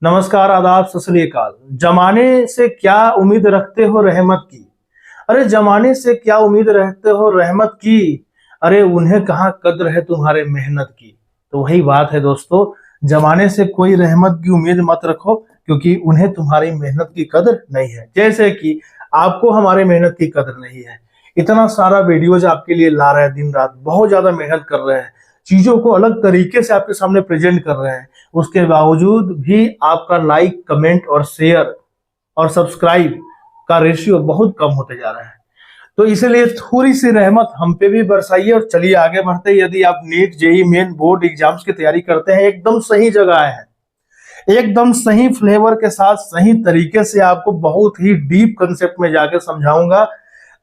नमस्कार, आदाब, सत श्री अकाल। जमाने से क्या उम्मीद रखते हो रहमत की। अरे जमाने से क्या उम्मीद रखते हो रहमत की। अरे उन्हें कहाँ कद्र है तुम्हारे मेहनत की। तो वही बात है दोस्तों, जमाने से कोई रहमत की उम्मीद मत रखो, क्योंकि उन्हें तुम्हारी मेहनत की कद्र नहीं है। जैसे कि आपको हमारे मेहनत की कद्र नहीं है। इतना सारा वीडियोज आपके लिए ला रहे हैं, दिन रात बहुत ज्यादा मेहनत कर रहे हैं, चीजों को अलग तरीके से आपके सामने प्रेजेंट कर रहे हैं। उसके बावजूद भी आपका लाइक, कमेंट और शेयर और सब्सक्राइब का रेशियो बहुत कम होते जा रहा है। तो इसलिए थोड़ी सी रहमत हम पे भी बरसाइए और चलिए आगे बढ़ते हैं। यदि आप NEET, JEE Main, board exams की तैयारी करते हैं, एकदम सही जगह आए हैं। एकदम सही फ्लेवर के साथ सही तरीके से आपको बहुत ही डीप कंसेप्ट में जाके समझाऊंगा।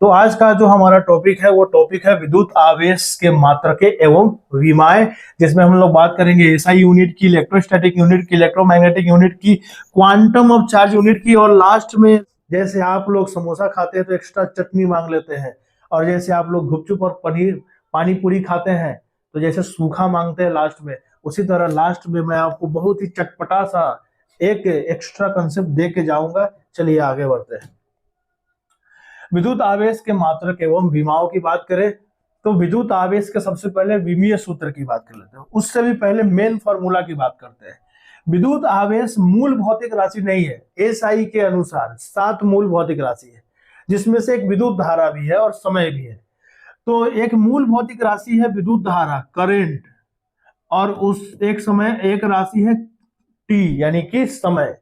तो आज का जो हमारा टॉपिक है वो टॉपिक है विद्युत आवेश के मात्रके एवं विमाएं, जिसमें हम लोग बात करेंगे एसआई यूनिट की, इलेक्ट्रोस्टैटिक यूनिट की, इलेक्ट्रोमैग्नेटिक यूनिट की, क्वांटम ऑफ चार्ज यूनिट की, और लास्ट में जैसे आप लोग समोसा खाते हैं तो एक्स्ट्रा चटनी मांग लेते हैं, और जैसे आप लोग गुपचुप और पनीर पानी पूरी खाते हैं तो जैसे सूखा मांगते हैं लास्ट में, उसी तरह लास्ट में मैं आपको बहुत ही चटपटा सा एक एक्स्ट्रा कंसेप्ट दे के जाऊंगा। चलिए आगे बढ़ते हैं। विद्युत आवेश के मात्रक एवं विमाओं की बात करें तो विद्युत आवेश के सबसे पहले विमीय सूत्र की बात कर लेते हैं। उससे भी पहले मेन फॉर्मूला की बात करते हैं। विद्युत आवेश मूल भौतिक राशि नहीं है। एसआई के अनुसार 7 मूल भौतिक राशि है, जिसमें से एक विद्युत धारा भी है और समय भी है। तो एक मूल भौतिक राशि है विद्युत धारा, करेंट, और उस एक समय एक राशि है टी, यानी कि समय।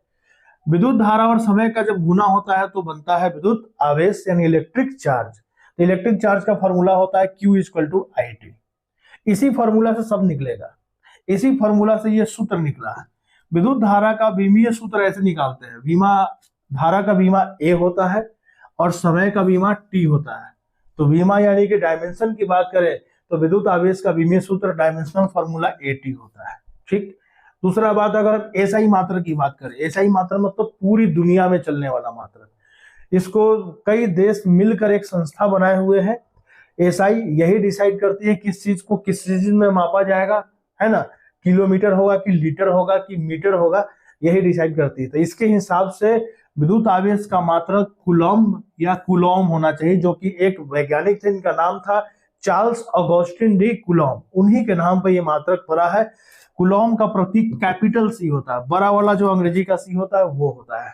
विद्युत धारा और समय का जब गुना होता है तो बनता है विद्युत आवेश यानी इलेक्ट्रिक चार्ज। तो इलेक्ट्रिक चार्ज का फॉर्मूला होता है Q = IT। इसी फॉर्मूला से सब निकलेगा, इसी फॉर्मूला से ये सूत्र निकला है। विद्युत धारा का विमीय सूत्र ऐसे निकालते हैं। विमा धारा का विमा A होता है और समय का विमा T होता है। तो विमा यानी कि डायमेंशन की बात करें तो विद्युत आवेश का विमीय सूत्र डायमेंशनल फॉर्मूला AT होता है। ठीक। दूसरा बात, अगर एसआई मात्रा की बात करें, एसआई मात्रा मतलब पूरी दुनिया में चलने वाला मात्रा। इसको कई देश मिलकर एक संस्था बनाए हुए हैं। एसआई यही डिसाइड करती है किस चीज को किस चीज में मापा जाएगा, है ना। किलोमीटर होगा कि लीटर होगा कि मीटर होगा, यही डिसाइड करती है। तो इसके हिसाब से विद्युत आवेश का मात्रक कूलॉम्ब या कूलॉम होना चाहिए, जो कि एक वैज्ञानिक थे, इनका नाम था चार्ल्स ऑगस्टिन डी कूलॉम। उन्हीं के नाम पर यह मात्रक पड़ा है। कूलॉम का प्रतीक कैपिटल सी होता है, बड़ा वाला जो अंग्रेजी का सी होता है वो होता है।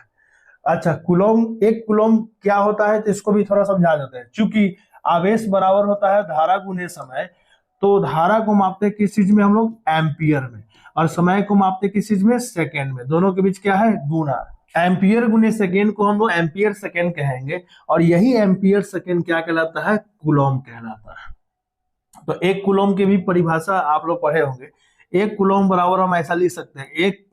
अच्छा, कूलॉम, एक कूलॉम क्या होता है तो इसको भी थोड़ा समझा देते हैं। चूंकि आवेश बराबर होता है धारा गुने समय, तो धारा को मापते किस चीज में हम लोग, एम्पियर में, और समय को मापते किस चीज में, सेकेंड में। दोनों के बीच क्या है, गुना। एम्पियर गुने सेकेंड को हम लोग एम्पियर सेकेंड कहेंगे, और यही एम्पियर सेकेंड क्या कहलाता है, कूलॉम कहलाता है। तो एक कूलॉम की भी परिभाषा आप लोग पढ़े होंगे। एक कूलॉम बराबर हम ऐसा लिख सकते हैं, एक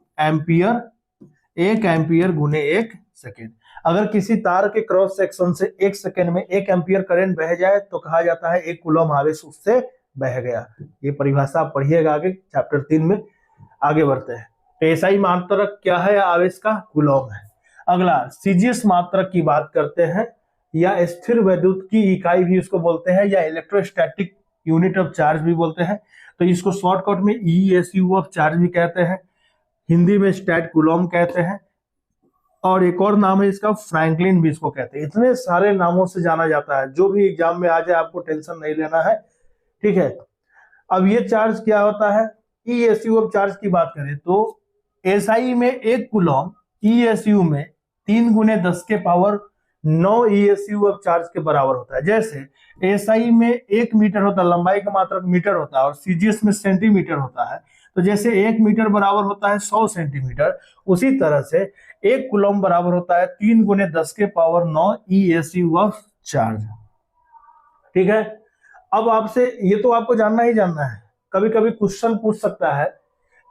एम्पियर गुने 1 सेकेंड। अगर किसी तार के क्रॉस सेक्शन से 1 सेकेंड में 1 एम्पियर करंट बह जाए तो कहा जाता है 1 कूलॉम आवेश उससे बह गया। ये परिभाषा आप पढ़िएगा आगे चैप्टर 3 में। आगे बढ़ते हैं। एसआई मात्रक क्या है, आवेश का कूलॉम है। अगला सीजीएस मात्रक की बात करते हैं, या स्थिर वैद्युत की इकाई भी इसको बोलते हैं, या इलेक्ट्रोस्टैटिक यूनिट ऑफ चार्ज भी बोलते हैं। तो इसको शॉर्टकट में ESU ऑफ चार्ज भी कहते हैं, हिंदी में स्टैट कूलॉम कहते हैं, और एक और नाम है इसका फ्रैंकलिन भी इसको कहते हैं। इतने सारे नामों से जाना जाता है, जो भी एग्जाम में आ जाए आपको टेंशन नहीं लेना है, ठीक है। अब ये चार्ज क्या होता है, ESU ऑफ चार्ज की बात करें तो एसआई में 1 कूलॉम ESU में 3 गुने 10 के पावर 9 ESU ऑफ चार्ज के बराबर होता है। जैसे एसआई में 1 मीटर होता है, लंबाई का मात्रक मीटर होता है, और सीजीएस में सेंटीमीटर होता है। तो जैसे 1 मीटर बराबर होता है 100 सेंटीमीटर, उसी तरह से 1 कूलॉम बराबर होता है 3 गुने 10 के पावर 9 ESU ऑफ चार्ज। ठीक है। अब आपसे ये तो आपको जानना ही जानना है। कभी कभी क्वेश्चन पूछ सकता है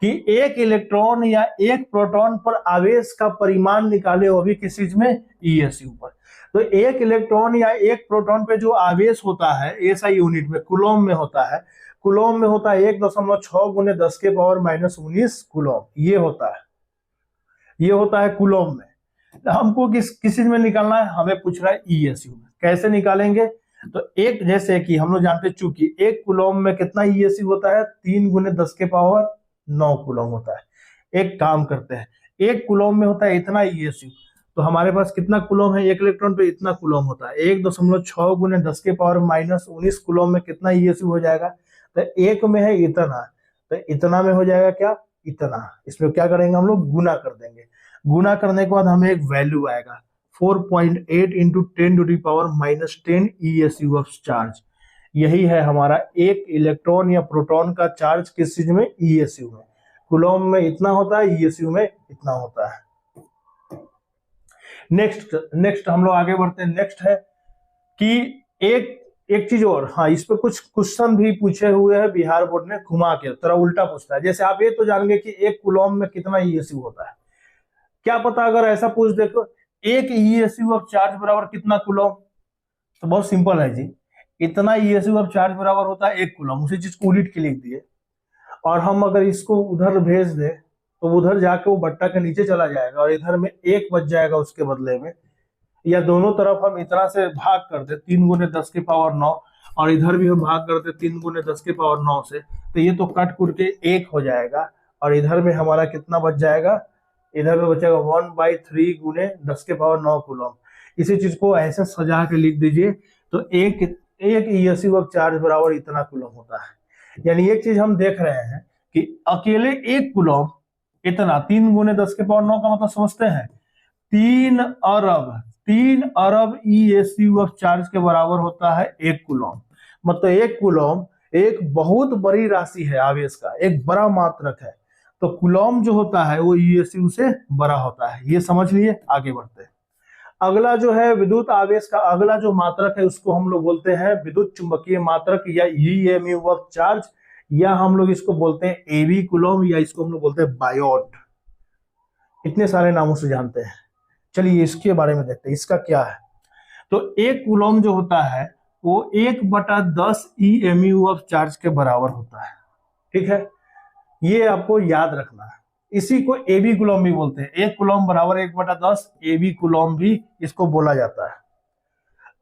कि एक इलेक्ट्रॉन या एक प्रोटॉन पर आवेश का परिमाण निकाले, वो भी किस चीज में, ESU पर। तो एक इलेक्ट्रॉन या एक प्रोटॉन पे जो आवेश होता है एसआई यूनिट में, कूलॉम में होता है। कूलॉम में होता है 1.6 गुने 10 के पावर -19 कूलॉम। ये होता है कूलॉम में। हमको किस चीज में निकालना है, हमें पूछ रहा है ESU में। कैसे निकालेंगे, तो एक, जैसे कि हम लोग जानते हैं चूंकि 1 कूलॉम में कितना ESU होता है, 3 गुने 10 के पावर 9 कूलॉम होता है। एक काम करते हैं, एक कूलम में होता है इतना ईएसयू। तो हमारे पास कितना कूलम है एक इलेक्ट्रॉन पे, इतना कूलम होता है। 1.6 गुने 10 के पावर -19 कूलम में कितना ईएसयू हो जाएगा? तो एक में है इतना, तो इतना में हो जाएगा क्या? इतना। इसमें क्या करेंगे हम लोग? गुना कर देंगे। गुना करने के बाद हमें एक वैल्यू आएगा 4.8 इंटू 10⁻⁻10 ईएसयू ऑफ चार्ज। यही है हमारा एक इलेक्ट्रॉन या प्रोटॉन का चार्ज किस चीज में? ईएसयू में। कूलम में इतना होता है, ईएसयू में इतना होता है। नेक्स्ट हम लोग आगे बढ़ते हैं। नेक्स्ट है कि एक एक चीज और, हाँ इस पे कुछ क्वेश्चन भी पूछे हुए हैं बिहार बोर्ड ने, घुमा के थोड़ा उल्टा पूछता है। जैसे आप ये तो जान गए कि एक कूलम में कितना ईएसयू होता है, क्या पता अगर ऐसा पूछ देखो एक ईएसयू ऑफ चार्ज बराबर कितना कूलम? तो बहुत सिंपल है जी, इतना ईएसयू ऑफ चार्ज बराबर होता है एक कूलम। उसी चीज को उलट के लिख दिए, और हम अगर इसको उधर भेज दें तो उधर जाके वो बट्टा के नीचे चला जाएगा और इधर में एक बच जाएगा उसके बदले में। या दोनों तरफ हम इतना से भाग कर दे 3 गुने 10 के पावर 9, और इधर भी हम भाग करते 3 गुने 10 के पावर 9 से, तो ये तो कट कुट के एक हो जाएगा। और इधर में हमारा कितना बच जाएगा? इधर में बचेगा 1/3 गुने 10 के पावर 9 कूलम। इसी चीज को ऐसे सजा के लिख दीजिए, तो एक ईएसयू ऑफ चार्ज बराबर इतना कूलम होता है। यानी एक चीज हम देख रहे हैं कि अकेले एक कूलम इतना 3 गुने 10 के पावर 9 का मतलब समझते हैं 3 अरब ईएसयू ऑफ चार्ज के बराबर होता है एक कूलम। मतलब एक कूलम एक बहुत बड़ी राशि है, आवेश का एक बड़ा मात्रक है। तो कूलम जो होता है वो ईएसयू से बड़ा होता है, ये समझ लिए। आगे बढ़ते हैं। अगला जो है विद्युत आवेश का अगला जो मात्रक है उसको हम लोग बोलते हैं विद्युत चुंबकीय मात्रक या ईएमयू ऑफ चार्ज, या हम लोग इसको बोलते हैं एवी कूलम, या इसको हम लोग बोलते हैं बायोट। इतने सारे नामों से जानते हैं। चलिए इसके बारे में देखते हैं इसका क्या है। तो एक कूलम जो होता है वो 1/10 ईएमयू ऑफ चार्ज के बराबर होता है। ठीक है, ये आपको याद रखना है। इसी को एबी कूलम भी बोलते हैं। एक कूलम बराबर 1/10 एबी कूलम भी इसको बोला जाता है।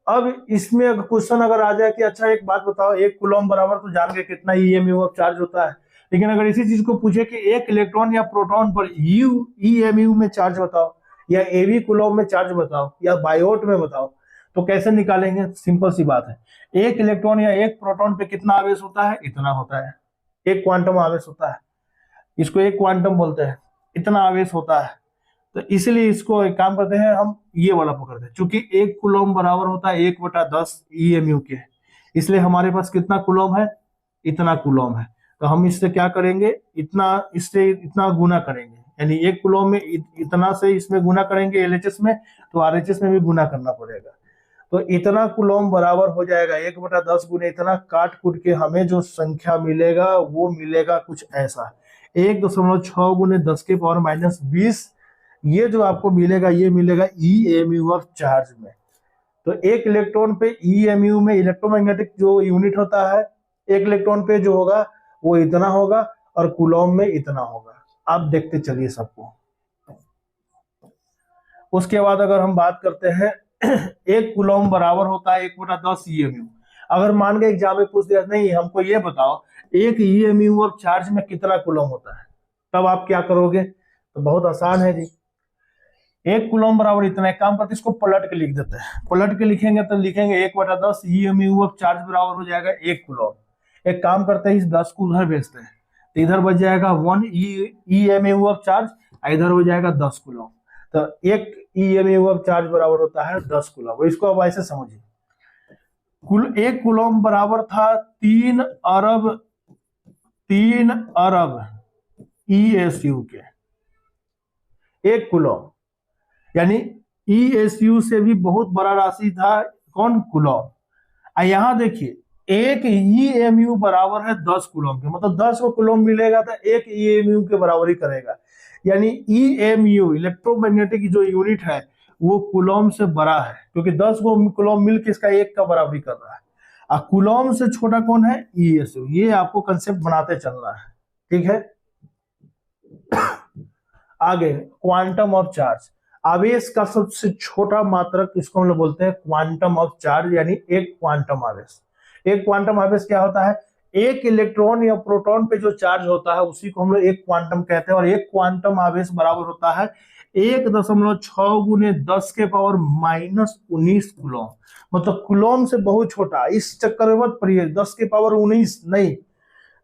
अब इसमें क्वेश्चन अगर आ जाए कि अच्छा एक बात बताओ, एक कूलम बराबर तो जान गए कितना ईएमयू ऑफ चार्ज होता है, लेकिन अगर इसी चीज को पूछे कि एक इलेक्ट्रॉन या प्रोटॉन पर ईएमयू में चार्ज बताओ, या एबी कूलम में चार्ज बताओ, या बायोट में बताओ, तो कैसे निकालेंगे? सिंपल सी बात है, एक इलेक्ट्रॉन या एक प्रोटॉन पे कितना आवेश होता है? इतना होता है। एक क्वांटम आवेश होता है, इसको एक क्वांटम बोलते हैं, इतना आवेश होता है। तो इसलिए इसको एक काम करते हैं, हम ये वाला पकड़ते हैं। चूंकि एक कूलम बराबर होता है 1/10 ईएमयू के, इसलिए हमारे पास कितना कूलम है? इतना कूलम है। तो हम इससे क्या करेंगे? इससे इतना गुना करेंगे, यानी एक कूलम में इतना से इसमें गुना करेंगे एलएचएस में, तो आरएचएस में भी गुना करना पड़ेगा। तो इतना कूलम बराबर हो जाएगा 1/10 गुने इतना, काट कूट के हमें जो संख्या मिलेगा वो मिलेगा कुछ ऐसा 1.6 गुने 10 के पावर -20। ये जो आपको मिलेगा ये मिलेगा ईएमयू ऑफ चार्ज में। तो एक इलेक्ट्रॉन पे ईएमयू में इलेक्ट्रोमैग्नेटिक जो यूनिट होता है, एक इलेक्ट्रॉन पे जो होगा वो इतना होगा और कूलम में इतना होगा। आप देखते चलिए सबको। उसके बाद अगर हम बात करते हैं एक कूलम बराबर होता है 1/10 ईएमयू। अगर मान के एग्जाम में पूछ दिया नहीं हमको ये बताओ एक ईएमयू ऑफ चार्ज में कितना कूलम होता है, तब आप क्या करोगे? तो बहुत आसान है जी, एक कूलम बराबर इतना। एक काम करते इसको पलट के लिख देते हैं। पलट के लिखेंगे तो लिखेंगे 1/10 ईएमयू ऑफ चार्ज बराबर हो जाएगा एक कूलम। एक काम करते हैं इस 10 को उधर भेजते हैं, तो इधर बच जाएगा 1 ईएमयू ऑफ चार्ज, इधर हो जाएगा 10 कूलम। तो एक ईएमयू ऑफ चार्ज बराबर होता है 10 कूलम। इसको अब ऐसे समझिए, एक कूलम बराबर था 3 अरब ईएसयू के। एक कूलम यानी ईएसयू से भी बहुत बड़ा राशि था कौन? कूलम। यहां देखिए एक ईएमयू बराबर है 10 कूलम के, मतलब 10 को कूलम मिलेगा तो एक ईएमयू के बराबर ही करेगा। यानी ईएमयू इलेक्ट्रोमैग्नेटिक जो यूनिट है वो कूलम से बड़ा है, क्योंकि 10 को कूलम मिलकर इसका एक का बराबरी कर रहा है। और कूलम से छोटा कौन है? ईएसयू। ये आपको कंसेप्ट बनाते चलना है, ठीक है। आगे क्वांटम ऑफ चार्ज, आवेश का सबसे छोटा मात्रक इसको हम लोग बोलते हैं क्वांटम ऑफ चार्ज, यानी एक क्वांटम आवेश। एक क्वांटम आवेश क्या होता है? एक इलेक्ट्रॉन या प्रोटॉन पे जो चार्ज होता है उसी को हम लोग एक क्वांटम कहते हैं, और एक क्वांटम आवेश बराबर होता है 1.6 गुने 10 के पावर -19 कूलम। मतलब कूलम से बहुत छोटा, इस चक्कर में मत पड़िए। 10 के पावर 19 नहीं,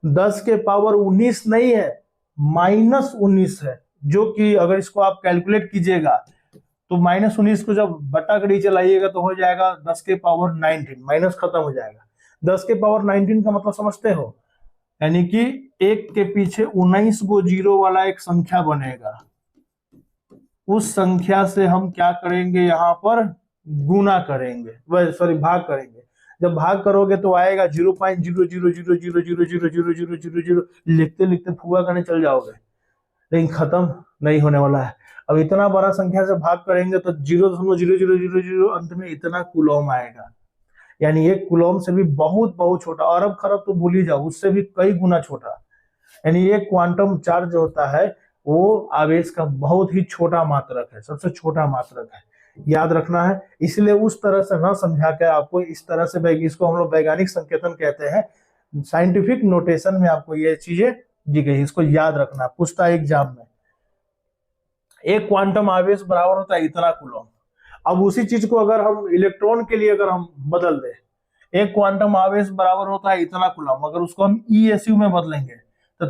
10 के पावर 19 नहीं है, -19 है। जो कि अगर इसको आप कैलकुलेट कीजिएगा तो -19 को जब बटा कर नीचे लाइएगा तो हो जाएगा 10 के पावर 19, माइनस खत्म हो जाएगा। 10 के पावर 19 का मतलब समझते हो, यानी कि एक के पीछे 19 गो जीरो वाला एक संख्या बनेगा। उस संख्या से हम क्या करेंगे, यहाँ पर गुना करेंगे, सॉरी भाग करेंगे। जब भाग करोगे तो आएगा 0.00000000000, लिखते लिखते फुआ करने चल जाओगे, लेकिन खत्म नहीं होने वाला है। अब इतना बड़ा संख्या से भाग करेंगे तो 0.00000 अंत में इतना कूलम आएगा। यानी एक कूलम से भी बहुत बहुत छोटा, अरब खरब तो भूल ही जाओ, उससे भी कई गुना छोटा। यानी एक क्वांटम चार्ज जो होता है वो आवेश का बहुत ही छोटा मात्रक है, सबसे छोटा मात्रक है, याद रखना है। इसलिए उस तरह से ना समझा कर आपको इस तरह से, इसको हम लोग वैज्ञानिक संकेतन कहते हैं, साइंटिफिक नोटेशन में आपको ये चीजें दी गई, इसको याद रखना, पूछता है एग्जाम में। एक क्वांटम आवेश बराबर होता है इतना कूलम। अब उसी चीज को अगर हम इलेक्ट्रॉन के लिए अगर हम बदल दें, एक क्वांटम आवेश बराबर होता है इतना कूलम, अगर उसको हम ईएसयू में बदलेंगे तो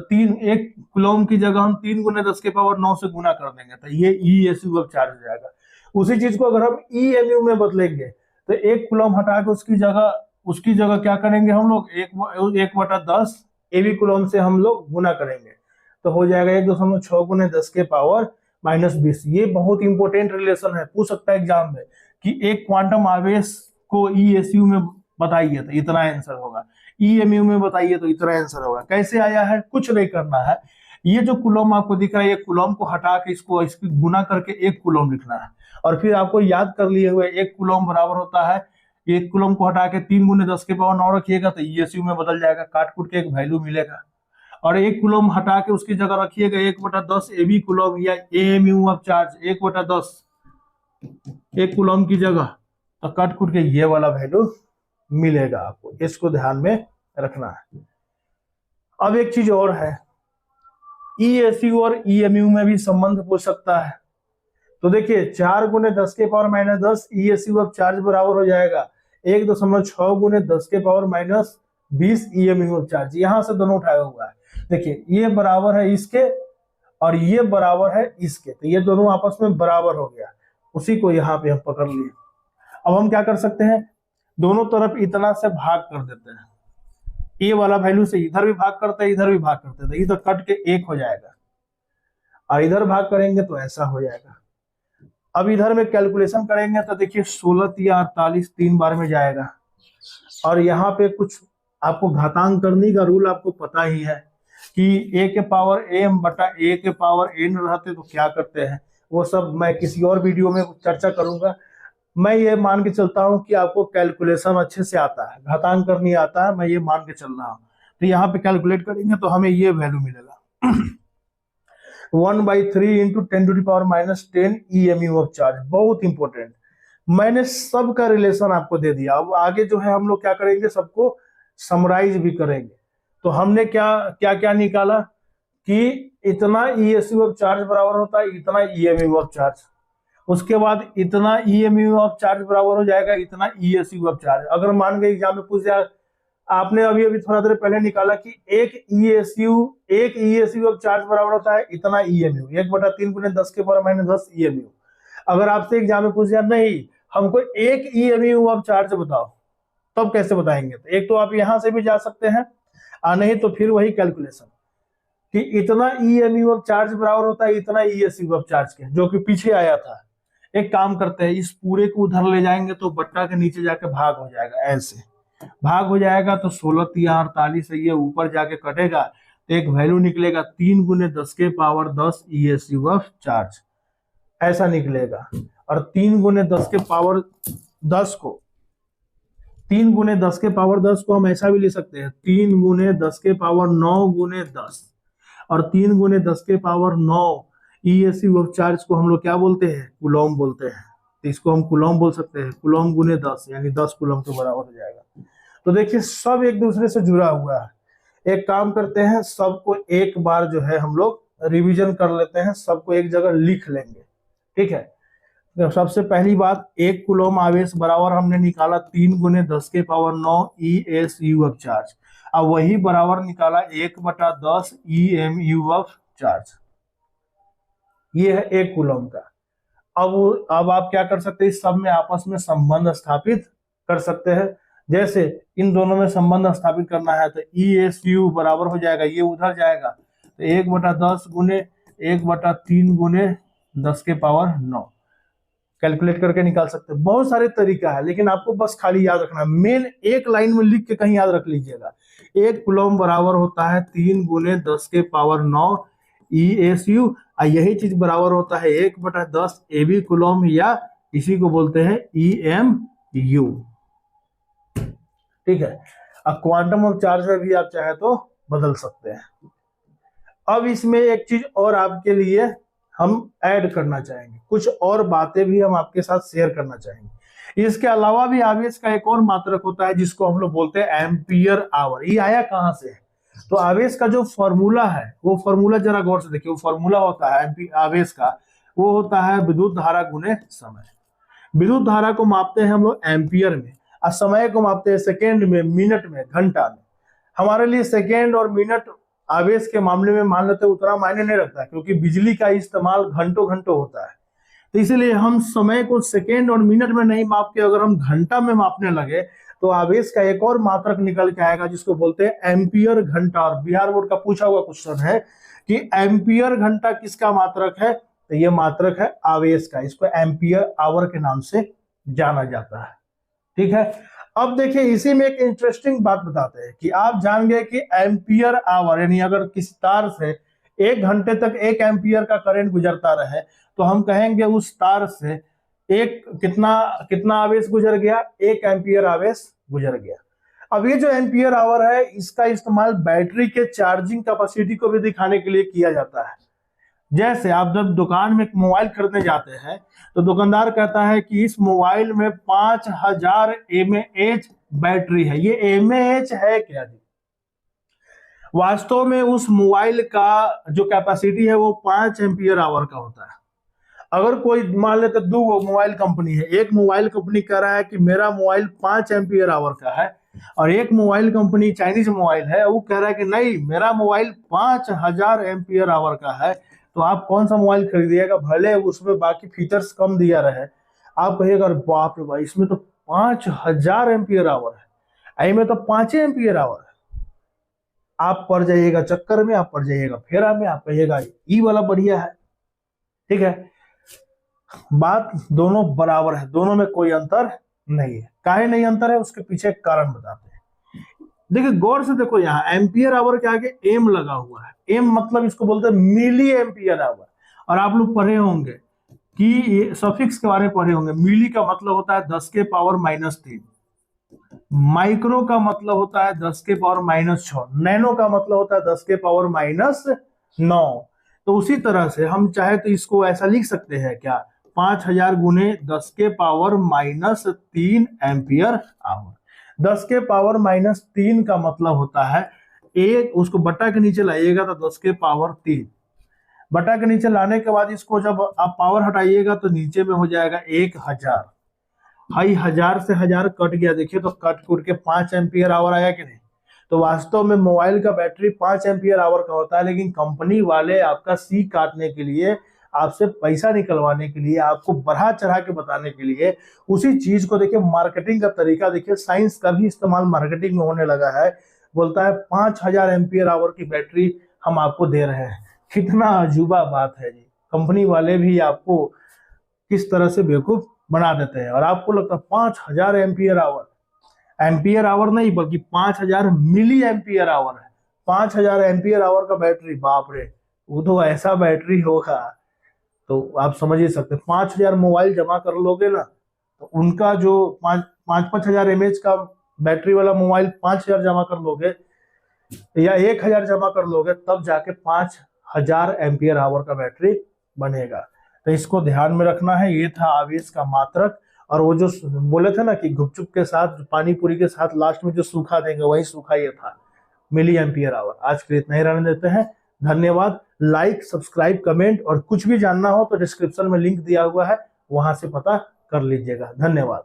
एक कूलम की जगह हम 3 गुने 10 के पावर 9 से गुना कर देंगे तो ये ईएसयू अब चार्ज हो जाएगा। उसी चीज को अगर हम ईएमयू में बदलेंगे तो एक कूलम हटा के उसकी जगह क्या करेंगे हम लोग, 1/10 एवी कूलम से हम लोग गुना करेंगे तो हो जाएगा 1.6 गुने 10 के पावर -20। ये बहुत इंपॉर्टेंट रिलेशन है, पूछ सकता है एग्जाम में कि एक क्वांटम आवेश को ईएसयू में बताइए तो इतना आंसर होगा, ईएमयू में बताइए तो इतना आंसर होगा। कैसे आया है, कुछ नहीं करना है। ये जो कूलम आपको दिख रहा है, ये कूलम को हटा के इसकी गुना करके एक कूलम लिखना है, और फिर आपको याद कर लिए हुए एक कूलम बराबर होता है, एक कूलम को हटा के 3 गुने 10 के पावर 9 रखिएगा तो ईएसयू में बदल जाएगा, काट कूट के एक वैल्यू मिलेगा। और एक कूलम हटा के उसकी जगह रखिएगा 1/10 एवी कूलम या एएमयू ऑफ चार्ज, 1/10 एक कूलम की जगह, तो कट कूट के ये वाला वैल्यू मिलेगा आपको, इसको ध्यान में रखना है। अब एक चीज और है, ईएसयू और ईएमयू में भी संबंध पूछ सकता है। तो देखिए 4 गुने 10 के पावर -10 ईएसयू ऑफ चार्ज बराबर हो जाएगा 1.6 गुने 10 के पावर -20 ईएमयू ऑफ चार्ज। यहां से दोनों उठाया हुआ है, देखिए ये बराबर है इसके और ये बराबर है इसके, तो ये दोनों आपस में बराबर हो गया, उसी को यहाँ पे हम पकड़ लिए। अब हम क्या कर सकते हैं, दोनों तरफ इतना से भाग कर देते हैं, ये वाला वैल्यू से इधर भी भाग करते हैं, इधर भी भाग करते हैं, तो इधर कट के 1 हो जाएगा, और इधर भाग करेंगे तो ऐसा हो जाएगा। अब इधर में कैलकुलेशन करेंगे तो देखिए 16 या 48 3 बार में जाएगा, और यहाँ पे कुछ आपको घातांक करने का रूल आपको पता ही है कि a के पावर m बटा a के पावर n रहते तो क्या करते हैं, वो सब मैं किसी और वीडियो में चर्चा करूंगा। मैं ये मान के चलता हूं कि आपको कैलकुलेशन अच्छे से आता है, घातांक करनी आता है, मैं ये मान के चल रहा हूं। तो यहाँ पे कैलकुलेट करेंगे तो हमें ये वैल्यू मिलेगा 1/3 × 10⁻⁻10 ईएमयू ऑफ चार्ज। बहुत इंपॉर्टेंट, मैंने सबका रिलेशन आपको दे दिया। अब आगे जो है हम लोग क्या करेंगे, सबको समराइज भी करेंगे। तो हमने क्या क्या क्या निकाला कि इतना ईएसयू ऑफ चार्ज बराबर होता है इतना ईएमयू ऑफ चार्ज, उसके बाद इतना ईएमयू ऑफ चार्ज बराबर हो जाएगा इतना ईएसयू ऑफ चार्ज। अगर मान गए एग्जाम में पूछ जाए, आपने अभी थोड़ा देर पहले निकाला कि एक ईएसयू ऑफ चार्ज बराबर होता है इतना ईएमयू, 1/3 × 10 के पावर -10 ईएमयू। अगर आपसे एग्जाम में पूछ जाए नहीं हमको एक ईएमयू ऑफ चार्ज बताओ, तब कैसे बताएंगे? तो एक तो आप यहां से भी जा सकते हैं, और नहीं तो फिर वही कैलकुलेशन कि इतना ईएमयू ऑफ चार्ज बराबर होता है इतना ईएसयू ऑफ चार्ज के, जो कि पीछे आया था। एक काम करते हैं, इस पूरे को उधर ले जाएंगे तो बट्टा के नीचे जाके भाग हो जाएगा, ऐसे भाग हो जाएगा तो 16 या 48 से ये ऊपर जाके कटेगा तो एक वैल्यू निकलेगा 3 गुने 10 के पावर 10 ईएसयू ऑफ चार्ज, ऐसा निकलेगा। और 3 गुने 10 के पावर 10 को 3 गुने 10 के पावर 10 को हम ऐसा भी ले सकते हैं 3 गुने 10 के पावर 9 गुने 10, और 3 गुने 10 के पावर 9 ईएसयू ऑफ चार्ज को हम लोग क्या बोलते हैं, कूलम बोलते हैं। तो इसको हम कूलम बोल सकते हैं, कूलम गुने 10 यानी 10 कूलम के बराबर हो जाएगा। तो देखिए सब एक दूसरे से जुड़ा हुआ है, एक काम करते हैं, सबको एक बार जो है हम लोग रिवीजन कर लेते हैं, सबको एक जगह लिख लेंगे। ठीक है, तो सबसे पहली बात, 1 कूलम आवेश बराबर हमने निकाला 3 × 10⁻⁹ ESU ऑफ चार्ज। अब वही बराबर निकाला 1/10 EMU ऑफ चार्ज। ये है 1 कूलम का। अब आप क्या कर सकते हैं, इस सब में आपस में संबंध स्थापित कर सकते हैं। जैसे इन दोनों में संबंध स्थापित करना है तो ESU बराबर हो जाएगा, ये उधर जाएगा तो 1/10 गुने 1/3 गुने 10⁻⁹ कैलकुलेट करके निकाल सकते हैं। बहुत सारे तरीका है, लेकिन आपको बस खाली याद रखना, मेन एक लाइन में लिख के कहीं याद रख लीजिएगा। 1 कूलम बराबर होता है 3 × 10⁻⁹ ESU, और यही चीज बराबर होता है 1/10 AB कूलम, या इसी को बोलते हैं EMU। ठीक है, अब क्वांटम ऑफ चार्ज में भी आप चाहे तो बदल सकते हैं। अब इसमें एक चीज और आपके लिए हम ऐड करना चाहेंगे, कुछ और बातें भी हम आपके साथ शेयर करना चाहेंगे। इसके अलावा भी आवेश का एक और मात्रक होता है जिसको हम लोग बोलते हैं एम्पियर आवर। ये आया कहां से है? तो आवेश का जो फॉर्मूला है, वो फॉर्मूला जरा गौर से देखिए। वो फॉर्मूला होता है आवेश का, वो होता है विद्युत धारा गुने समय। विद्युत धारा को मापते हैं हम लोग एम्पियर में, और समय को मापते हैं सेकेंड में, मिनट में, घंटा में। हमारे लिए सेकेंड और मिनट आवेश के मामले में मान लेते उतना मायने नहीं रखता है, क्योंकि बिजली का इस्तेमाल घंटों घंटों होता है। तो इसीलिए हम समय को सेकेंड और मिनट में नहीं माप के अगर हम घंटा में मापने लगे तो आवेश का एक और मात्रक निकल के आएगा जिसको बोलते हैं एम्पियर घंटा। और बिहार बोर्ड का पूछा हुआ क्वेश्चन है कि एम्पियर घंटा किसका मात्रक है, तो ये मात्रक है आवेश का। इसको एम्पियर आवर के नाम से जाना जाता है। ठीक है, अब देखिए इसी में एक इंटरेस्टिंग बात बताते हैं कि आप जान गए कि एम्पियर आवर, यानी अगर किसी तार से 1 घंटे तक 1 एम्पियर का करंट गुजरता रहे तो हम कहेंगे उस तार से एक कितना आवेश गुजर गया, 1 एम्पियर आवेश गुजर गया। अब ये जो एम्पियर आवर है, इसका इस्तेमाल बैटरी के चार्जिंग कैपेसिटी को भी दिखाने के लिए किया जाता है। जैसे आप जब दुकान में एक मोबाइल खरीदने जाते हैं तो दुकानदार कहता है कि इस मोबाइल में 5000 mAh बैटरी है। ये mAh है क्या जी? वास्तव में उस मोबाइल का जो कैपेसिटी है वो 5 एम्पियर आवर का होता है। अगर कोई मान लेते 2 मोबाइल कंपनी है, एक मोबाइल कंपनी कह रहा है कि मेरा मोबाइल 5 एम्पियर आवर का है, और एक मोबाइल कंपनी चाइनीज मोबाइल है वो कह रहा है कि नहीं मेरा मोबाइल 5000 एम्पियर आवर का है, तो आप कौन सा मोबाइल खरीदिएगा? भले उसमें बाकी फीचर्स कम दिया रहे, आप कहिएगा बाप रे भाई इसमें तो 5000 एम्पियर आवर है, इसमें तो 5 एम्पियर आवर है। आप पड़ जाइएगा चक्कर में, आप पड़ जाइएगा फेरा में, आप कहिएगा ई वाला बढ़िया है। ठीक है, बात दोनों बराबर है, दोनों में कोई अंतर नहीं है। काहे नहीं अंतर है, उसके पीछे एक कारण बताते हैं। देखिए गौर से देखो, यहाँ एम्पियर आवर के आगे एम लगा हुआ है। एम मतलब इसको बोलते हैं मिली एम्पियर आवर। और आप लोग पढ़े होंगे कि सफिक्स के बारे में पढ़े होंगे। मिली का मतलब होता है 10⁻⁻3, माइक्रो का मतलब होता है 10⁻⁻6, नैनो का मतलब होता है 10⁻�9। तो उसी तरह से हम चाहे तो इसको ऐसा लिख सकते हैं क्या, 5000 गुने 10⁻⁻3 एम्पियर आवर। 10⁻⁻3 का मतलब होता है एक, उसको बटा के नीचे लाइएगा तो 10⁻3, बटा के नीचे लाने के बाद इसको जब आप पावर हटाइएगा तो नीचे में हो जाएगा 1000। भाई 1000 से 1000 कट गया, देखिए तो कट कूट के 5 एम्पियर आवर आया कि नहीं? तो वास्तव में मोबाइल का बैटरी 5 एम्पियर आवर का होता है, लेकिन कंपनी वाले आपका सी काटने के लिए, आपसे पैसा निकलवाने के लिए, आपको बढ़ा चढ़ा के बताने के लिए उसी चीज को देखिए, मार्केटिंग का तरीका देखिए, साइंस का भी इस्तेमाल मार्केटिंग में होने लगा है। बोलता है 5000 एम्पियर आवर की बैटरी हम आपको दे रहे हैं। कितना अजूबा बात है जी। कंपनी वाले भी आपको किस तरह से बेवकूफ बना देते हैं, और आपको लगता है 5000 एम्पियर आवर, एम्पियर आवर नहीं बल्कि 5000 मिली एम्पियर आवर है। 5000 एम्पियर आवर का बैटरी, बाप रे, वो तो ऐसा बैटरी होगा तो आप समझ ही सकते। 5000 मोबाइल जमा कर लोगे ना, तो उनका जो 5,000 mAh का बैटरी वाला मोबाइल 5000 जमा कर लोगे या 1000 जमा कर लोगे, तब जाके 5000 एम्पियर आवर का बैटरी बनेगा। तो इसको ध्यान में रखना है। ये था आवेश का मात्रक। और वो जो बोले थे ना कि गुपचुप के साथ, पानी पूरी के साथ लास्ट में जो सूखा देंगे, वही सूखा ये था। Milli ampere hour. आज के लिए इतना ही रहने देते हैं। धन्यवाद। लाइक, सब्सक्राइब, कमेंट और कुछ भी जानना हो तो डिस्क्रिप्शन में लिंक दिया हुआ है, वहां से पता कर लीजिएगा। धन्यवाद।